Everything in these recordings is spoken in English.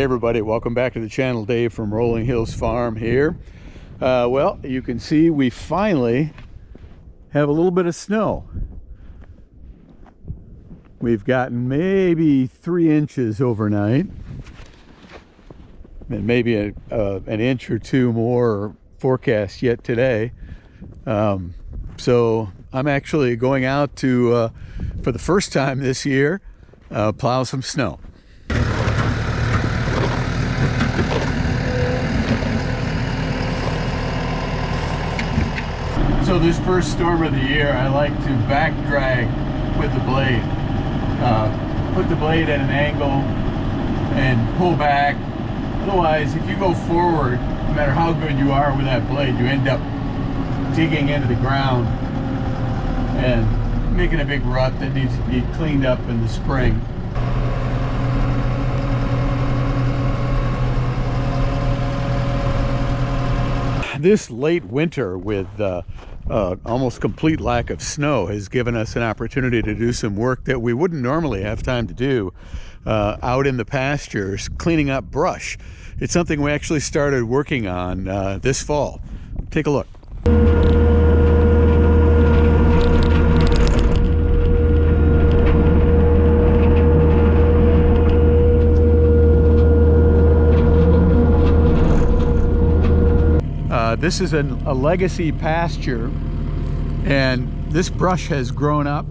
everybody, welcome back to the channel. Dave from Rolling Hills Farm here. Well, you can see we finally have a little bit of snow. We've gotten maybe 3 inches overnight, and maybe an inch or two more forecast yet today. So I'm actually going out to, for the first time this year, plow some snow. So this first storm of the year, I like to back drag with the blade. Put the blade at an angle and pull back. Otherwise, if you go forward, no matter how good you are with that blade, you end up digging into the ground and making a big rut that needs to be cleaned up in the spring. This late winter with almost complete lack of snow has given us an opportunity to do some work that we wouldn't normally have time to do out in the pastures, cleaning up brush. It's something we actually started working on this fall. Take a look. This is a legacy pasture, and this brush has grown up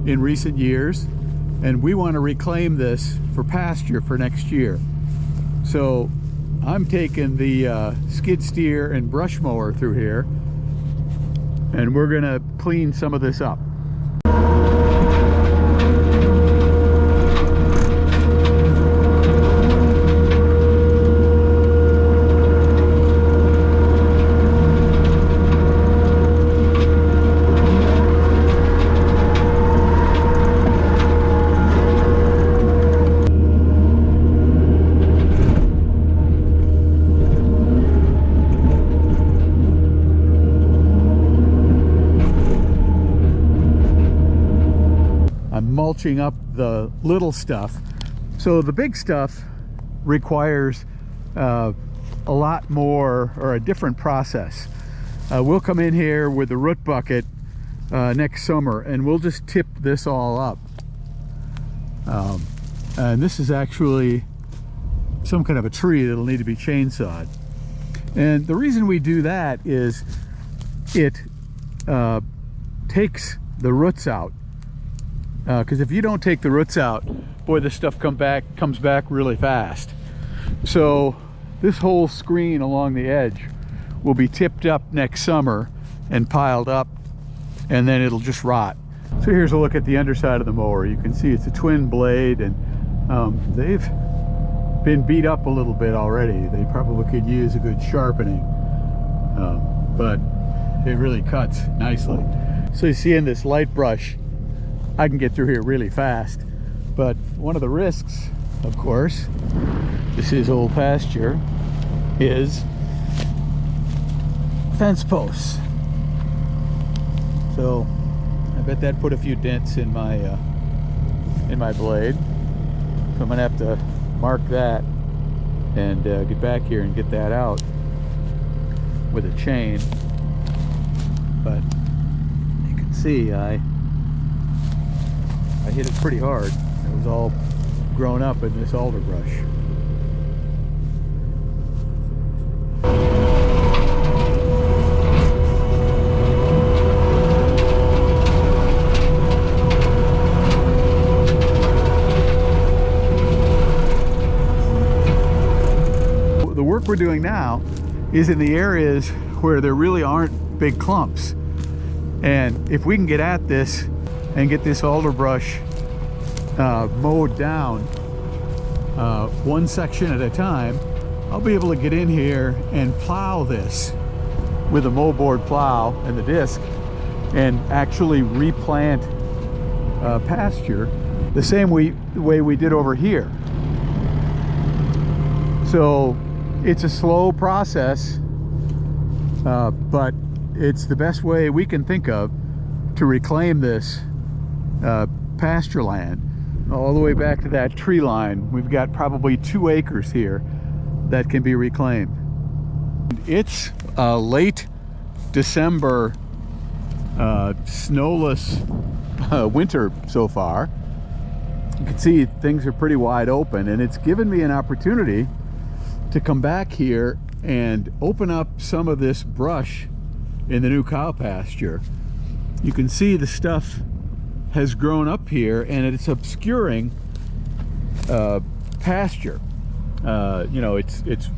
in recent years, and we want to reclaim this for pasture for next year. So I'm taking the skid steer and brush mower through here, and we're gonna clean some of this up. Mulching up the little stuff. So the big stuff requires a lot more, or a different process. We'll come in here with the root bucket next summer, and we'll just tip this all up. And this is actually some kind of a tree that'll need to be chainsawed. And the reason we do that is it takes the roots out. Because if you don't take the roots out, boy, this stuff comes back really fast. So this whole screen along the edge will be tipped up next summer and piled up, and then it'll just rot. So here's a look at the underside of the mower. You can see it's a twin blade, and they've been beat up a little bit already. They probably could use a good sharpening, but it really cuts nicely. So you see in this light brush, I can get through here really fast, but one of the risks, of course, this is old pasture, is fence posts. So I bet that put a few dents in my blade. So I'm gonna have to mark that and get back here and get that out with a chain. But you can see I hit it pretty hard. It was all grown up in this alder brush. The work we're doing now is in the areas where there really aren't big clumps. And if we can get at this and get this alder brush mowed down one section at a time, I'll be able to get in here and plow this with a moldboard plow and the disc and actually replant pasture the same way we did over here. So it's a slow process, but it's the best way we can think of to reclaim this pasture land. all the way back to that tree line. We've got probably 2 acres here that can be reclaimed. It's late December, snowless winter so far. You can see things are pretty wide open, and it's given me an opportunity to come back here and open up some of this brush in the new cow pasture. You can see the stuff has grown up here, and it's obscuring pasture. You know, it's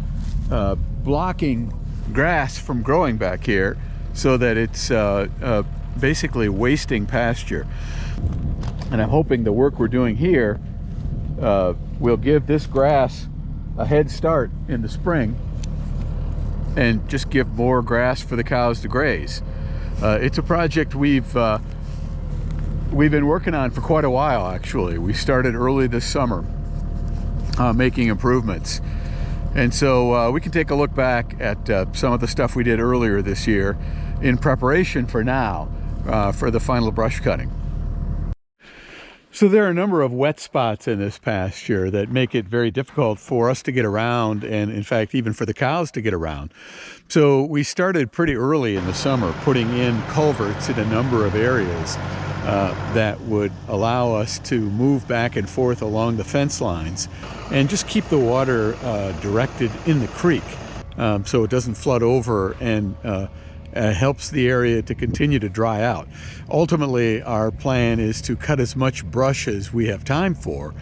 blocking grass from growing back here, so that it's basically wasting pasture. And I'm hoping the work we're doing here will give this grass a head start in the spring and just give more grass for the cows to graze. It's a project we've been working on for quite a while, actually. We started early this summer making improvements. And so we can take a look back at some of the stuff we did earlier this year in preparation for now, for the final brush cutting. So there are a number of wet spots in this pasture that make it very difficult for us to get around, and in fact even for the cows to get around. So we started pretty early in the summer putting in culverts in a number of areas that would allow us to move back and forth along the fence lines and just keep the water directed in the creek, so it doesn't flood over and helps the area to continue to dry out. Ultimately, our plan is to cut as much brush as we have time for,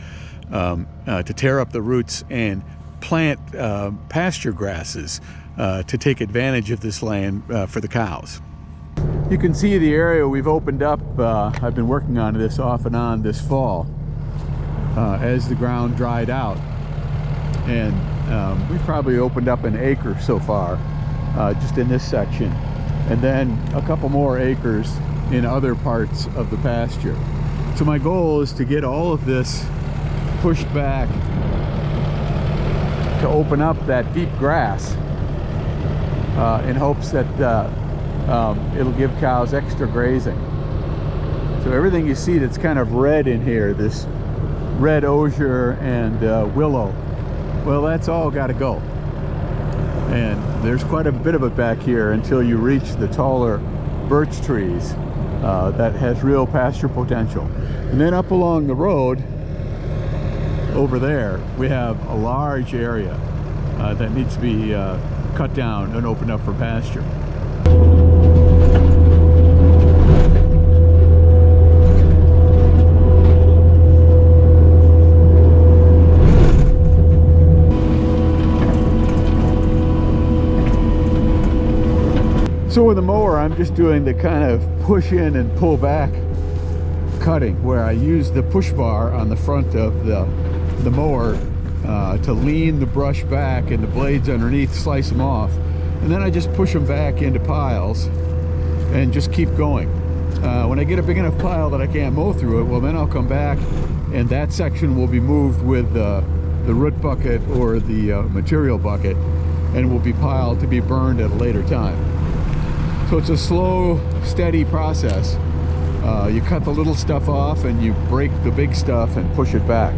to tear up the roots and plant pasture grasses to take advantage of this land for the cows. You can see the area we've opened up. I've been working on this off and on this fall as the ground dried out, and we've probably opened up an acre so far just in this section, and then a couple more acres in other parts of the pasture. So my goal is to get all of this pushed back to open up that deep grass in hopes that it'll give cows extra grazing. So everything you see that's kind of red in here, this red osier and willow, well, that's all got to go. And there's quite a bit of it back here until you reach the taller birch trees that has real pasture potential. And then up along the road over there, we have a large area that needs to be cut down and opened up for pasture. So with the mower, I'm just doing the kind of push in and pull back cutting, where I use the push bar on the front of the mower to lean the brush back, and the blades underneath slice them off, and then I just push them back into piles and just keep going. When I get a big enough pile that I can't mow through it, well, then I'll come back and that section will be moved with the root bucket or the material bucket, and will be piled to be burned at a later time. So it's a slow, steady process. You cut the little stuff off and you break the big stuff and push it back.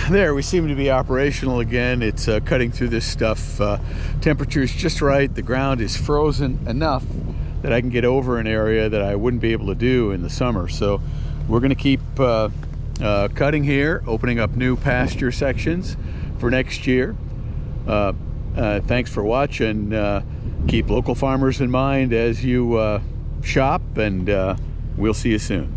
There, we seem to be operational again. It's cutting through this stuff. Temperature is just right. The ground is frozen enough that I can get over an area that I wouldn't be able to do in the summer. So we're going to keep cutting here, opening up new pasture sections for next year. Thanks for watching. Keep local farmers in mind as you shop, and we'll see you soon.